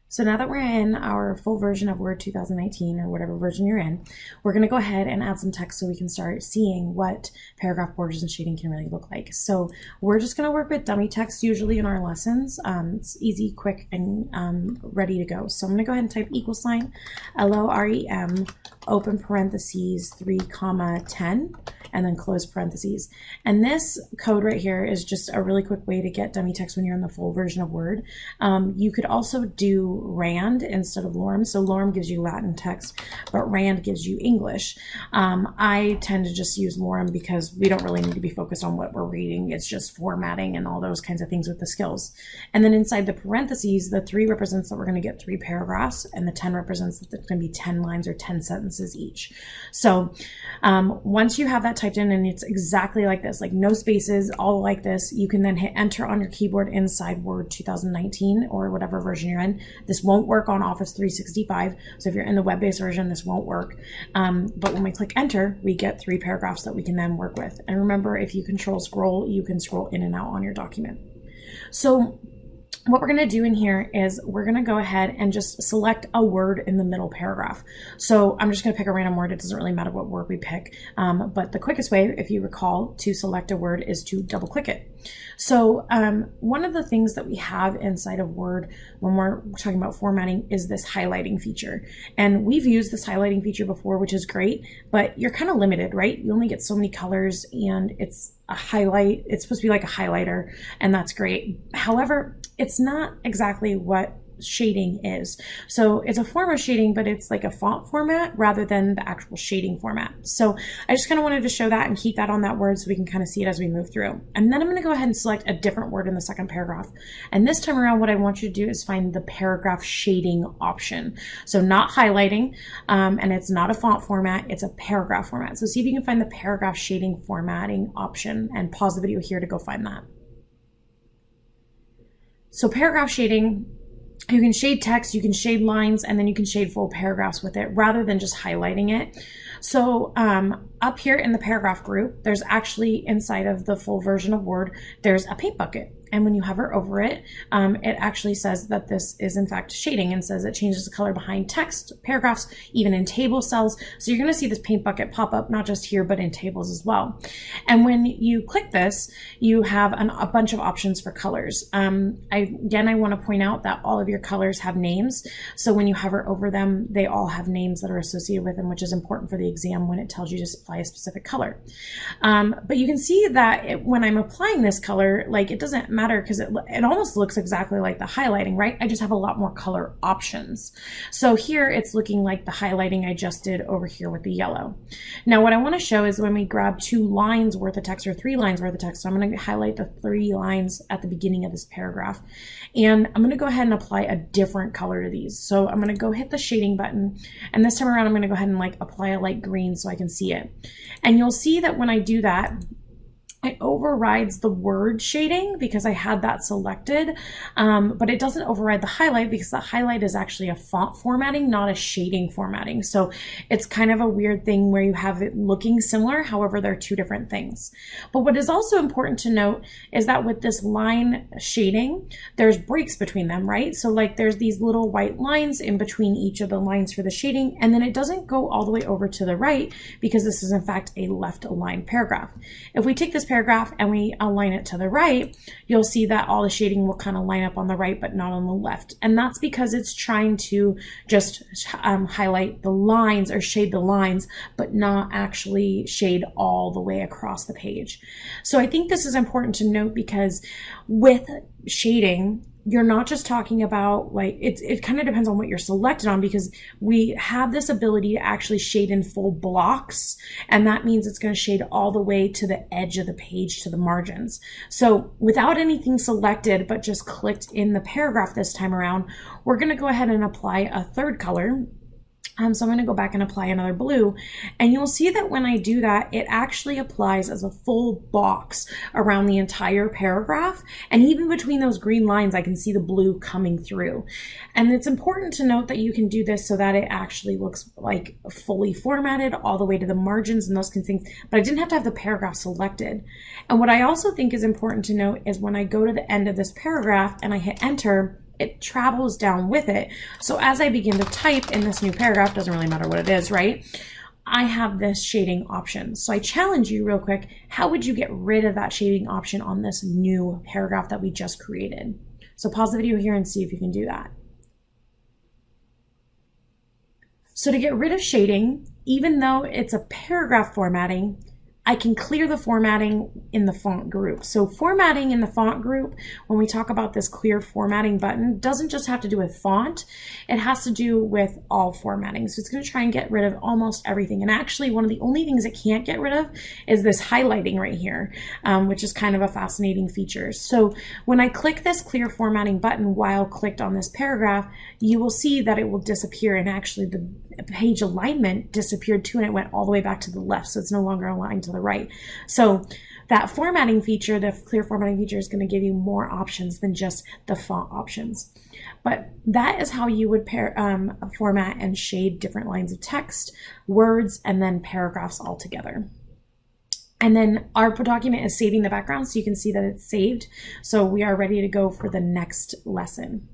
So now that we're in our full version of Word 2019 or whatever version you're in, we're going to go ahead and add some text so we can start seeing what paragraph borders and shading can really look like. So we're just going to work with dummy text usually in our lessons. It's easy, quick, and ready to go. So I'm going to go ahead and type equal sign, LOREM, open parentheses, 3, 10, and then close parentheses. And this code right here is just a really quick way to get dummy text when you're in the full version of Word. You could also do RAND instead of LOREM. So LOREM gives you Latin text, but RAND gives you English. I tend to just use LOREM because we don't really need to be focused on what we're reading. It's just formatting and all those kinds of things with the skills. And then inside the parentheses, the 3 represents that we're going to get 3 paragraphs, and the 10 represents that it's going to be 10 lines or 10 sentences each. So once you have that typed in and it's exactly like this, like no spaces, all like this, you can then hit enter on your keyboard inside Word 2019 or whatever version you're in. This won't work on Office 365. So if you're in the web-based version, this won't work. But when we click enter, we get 3 paragraphs that we can then work with. And remember, if you control scroll, you can scroll in and out on your document. So what we're going to do in here is we're going to go ahead and just select a word in the middle paragraph. So I'm just going to pick a random word. It doesn't really matter what word we pick. But the quickest way, if you recall, to select a word is to double click it. So one of the things that we have inside of Word when we're talking about formatting is this highlighting feature. And we've used this highlighting feature before, which is great, but you're kind of limited, right? You only get so many colors and it's a highlight. It's supposed to be like a highlighter, and that's great. However, it's not exactly what shading is. So it's a form of shading, but it's like a font format rather than the actual shading format. So I just kind of wanted to show that and keep that on that word so we can kind of see it as we move through. And then I'm going to go ahead and select a different word in the second paragraph. And this time around, what I want you to do is find the paragraph shading option. So not highlighting, and it's not a font format, it's a paragraph format. So see if you can find the paragraph shading formatting option and pause the video here to go find that. So paragraph shading, you can shade text, you can shade lines, and then you can shade full paragraphs with it rather than just highlighting it. So up here in the paragraph group, there's actually inside of the full version of Word, there's a paint bucket. And when you hover over it, it actually says that this is in fact shading and says it changes the color behind text, paragraphs, even in table cells. So you're going to see this paint bucket pop up, not just here, but in tables as well. And when you click this, you have a bunch of options for colors. I want to point out that all of your colors have names. So when you hover over them, they all have names that are associated with them, which is important for the exam when it tells you to apply a specific color. But you can see that when I'm applying this color, like it doesn't matter because it almost looks exactly like the highlighting, right? I just have a lot more color options. So here it's looking like the highlighting I just did over here with the yellow. Now what I want to show is when we grab 2 lines worth of text or 3 lines worth of text, so I'm going to highlight the 3 lines at the beginning of this paragraph. And I'm going to go ahead and apply a different color to these. So I'm going to go hit the shading button. And this time around, I'm going to go ahead and apply a light green so I can see it. And you'll see that when I do that, it overrides the word shading because I had that selected, but it doesn't override the highlight because the highlight is actually a font formatting, not a shading formatting. So it's kind of a weird thing where you have it looking similar, however, they're 2 different things. But what is also important to note is that with this line shading, there's breaks between them, right? So there's these little white lines in between each of the lines for the shading, and then it doesn't go all the way over to the right because this is in fact a left aligned paragraph. If we take this paragraph and we align it to the right, you'll see that all the shading will kind of line up on the right but not on the left. And that's because it's trying to just highlight the lines or shade the lines, but not actually shade all the way across the page. So I think this is important to note because with shading, you're not just talking about it kind of depends on what you're selected on because we have this ability to actually shade in full blocks, and that means it's going to shade all the way to the edge of the page to the margins. So without anything selected but just clicked in the paragraph this time around, we're going to go ahead and apply a 3rd color. So I'm going to go back and apply another blue, and you'll see that when I do that, it actually applies as a full box around the entire paragraph. And even between those green lines, I can see the blue coming through. And it's important to note that you can do this so that it actually looks like fully formatted all the way to the margins and those kinds of things, but I didn't have to have the paragraph selected. And what I also think is important to note is when I go to the end of this paragraph and I hit enter, it travels down with it. So as I begin to type in this new paragraph, doesn't really matter what it is, right? I have this shading option. So I challenge you real quick, how would you get rid of that shading option on this new paragraph that we just created? So pause the video here and see if you can do that. So to get rid of shading, even though it's a paragraph formatting, I can clear the formatting in the font group. So formatting in the font group, when we talk about this clear formatting button, doesn't just have to do with font, it has to do with all formatting. So it's going to try and get rid of almost everything. And actually, one of the only things it can't get rid of is this highlighting right here, which is kind of a fascinating feature. So when I click this clear formatting button while clicked on this paragraph, you will see that it will disappear, and actually the page alignment disappeared too, and it went all the way back to the left, so it's no longer aligned to the right. So that formatting feature, the clear formatting feature, is going to give you more options than just the font options. But that is how you would format and shade different lines of text, words, and then paragraphs all together. And then our document is saving the background, so you can see that it's saved. So we are ready to go for the next lesson.